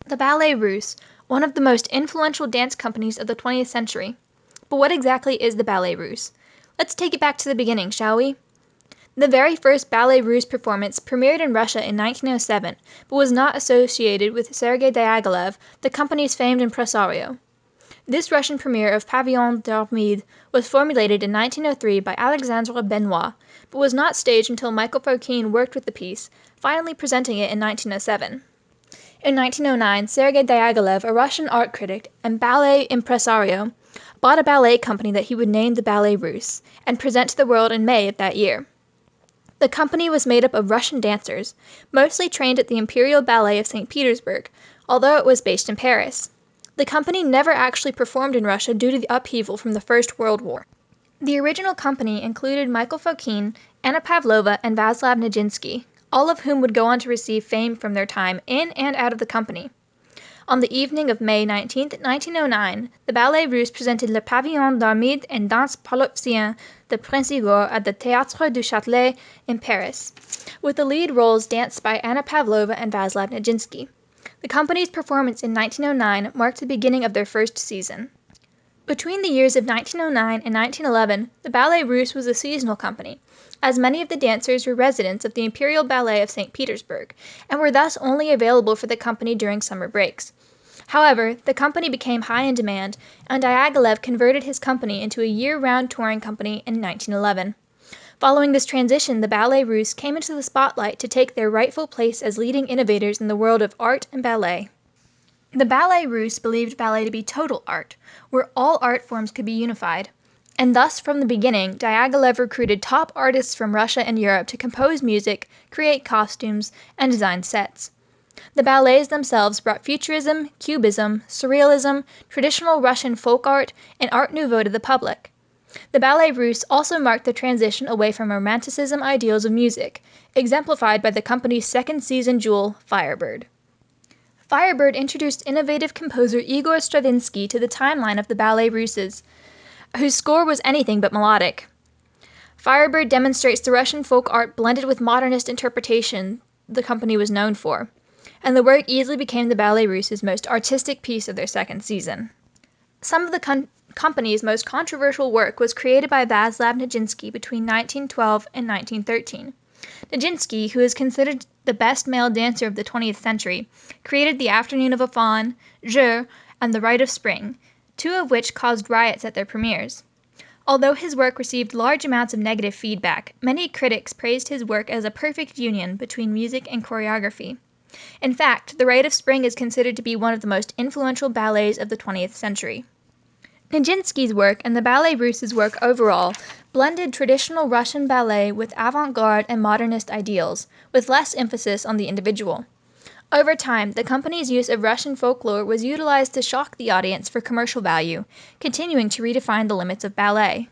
The Ballets Russes, one of the most influential dance companies of the 20th century. But what exactly is the Ballets Russes? Let's take it back to the beginning, shall we? The very first Ballets Russes performance premiered in Russia in 1907, but was not associated with Sergei Diaghilev, the company's famed impresario. This Russian premiere of Pavillon d'Armide was formulated in 1903 by Alexandre Benoit, but was not staged until Michael Fokine worked with the piece, finally presenting it in 1907. In 1909, Sergei Diaghilev, a Russian art critic and ballet impresario, bought a ballet company that he would name the Ballets Russes and present to the world in May of that year. The company was made up of Russian dancers, mostly trained at the Imperial Ballet of St. Petersburg, although it was based in Paris. The company never actually performed in Russia due to the upheaval from the First World War. The original company included Michael Fokine, Anna Pavlova, and Vaslav Nijinsky, all of whom would go on to receive fame from their time in and out of the company. On the evening of May 19, 1909, the Ballets Russes presented Le Pavillon d'Armide and Danse Polotzien de Prince Igor at the Théâtre du Châtelet in Paris, with the lead roles danced by Anna Pavlova and Vaslav Nijinsky. The company's performance in 1909 marked the beginning of their first season. Between the years of 1909 and 1911, the Ballets Russes was a seasonal company, as many of the dancers were residents of the Imperial Ballet of St. Petersburg, and were thus only available for the company during summer breaks. However, the company became high in demand, and Diaghilev converted his company into a year-round touring company in 1911. Following this transition, the Ballets Russes came into the spotlight to take their rightful place as leading innovators in the world of art and ballet. The Ballets Russes believed ballet to be total art, where all art forms could be unified. And thus, from the beginning, Diaghilev recruited top artists from Russia and Europe to compose music, create costumes, and design sets. The ballets themselves brought futurism, cubism, surrealism, traditional Russian folk art, and Art Nouveau to the public. The Ballets Russes also marked the transition away from Romanticism ideals of music, exemplified by the company's second season jewel, Firebird. Firebird introduced innovative composer Igor Stravinsky to the timeline of the Ballets Russes, whose score was anything but melodic. Firebird demonstrates the Russian folk art blended with modernist interpretation the company was known for, and the work easily became the Ballets Russes' most artistic piece of their second season. Some of the company's most controversial work was created by Vaslav Nijinsky between 1912 and 1913. Nijinsky, who is considered the best male dancer of the 20th century, created The Afternoon of a Faun, Jeux, and The Rite of Spring, two of which caused riots at their premieres. Although his work received large amounts of negative feedback, many critics praised his work as a perfect union between music and choreography. In fact, The Rite of Spring is considered to be one of the most influential ballets of the 20th century. Nijinsky's work and the Ballets Russes' work overall blended traditional Russian ballet with avant-garde and modernist ideals, with less emphasis on the individual. Over time, the company's use of Russian folklore was utilized to shock the audience for commercial value, continuing to redefine the limits of ballet.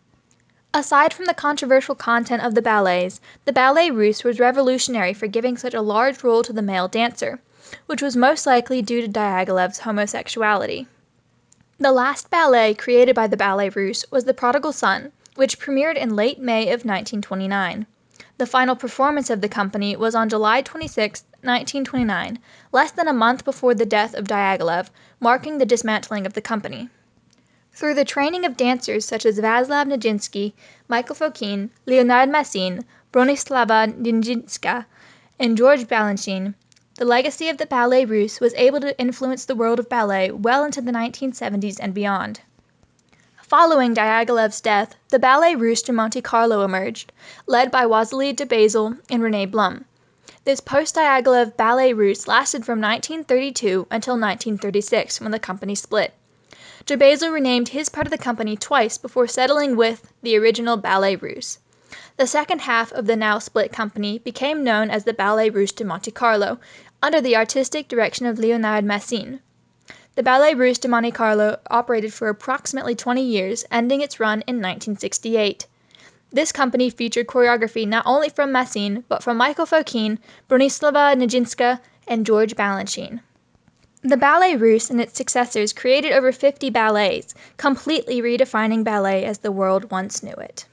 Aside from the controversial content of the ballets, the Ballets Russes was revolutionary for giving such a large role to the male dancer, which was most likely due to Diaghilev's homosexuality. The last ballet created by the Ballets Russes was The Prodigal Son, which premiered in late May of 1929. The final performance of the company was on July 26, 1929, less than a month before the death of Diaghilev, marking the dismantling of the company. Through the training of dancers such as Vaslav Nijinsky, Michael Fokine, Leonard Massin, Bronislava Nijinska, and George Balanchine, the legacy of the Ballets Russes was able to influence the world of ballet well into the 1970s and beyond. Following Diaghilev's death, the Ballets Russes de Monte Carlo emerged, led by Wassily de Basel and René Blum. This post-Diaghilev Ballets Russes lasted from 1932 until 1936, when the company split. De Basel renamed his part of the company twice before settling with the original Ballets Russes. The second half of the now split company became known as the Ballets Russes de Monte Carlo, under the artistic direction of Leonard Massin. The Ballets Russes de Monte Carlo operated for approximately 20 years, ending its run in 1968. This company featured choreography not only from Massin, but from Michael Fokine, Bronislava Nijinska, and George Balanchine. The Ballets Russes and its successors created over 50 ballets, completely redefining ballet as the world once knew it.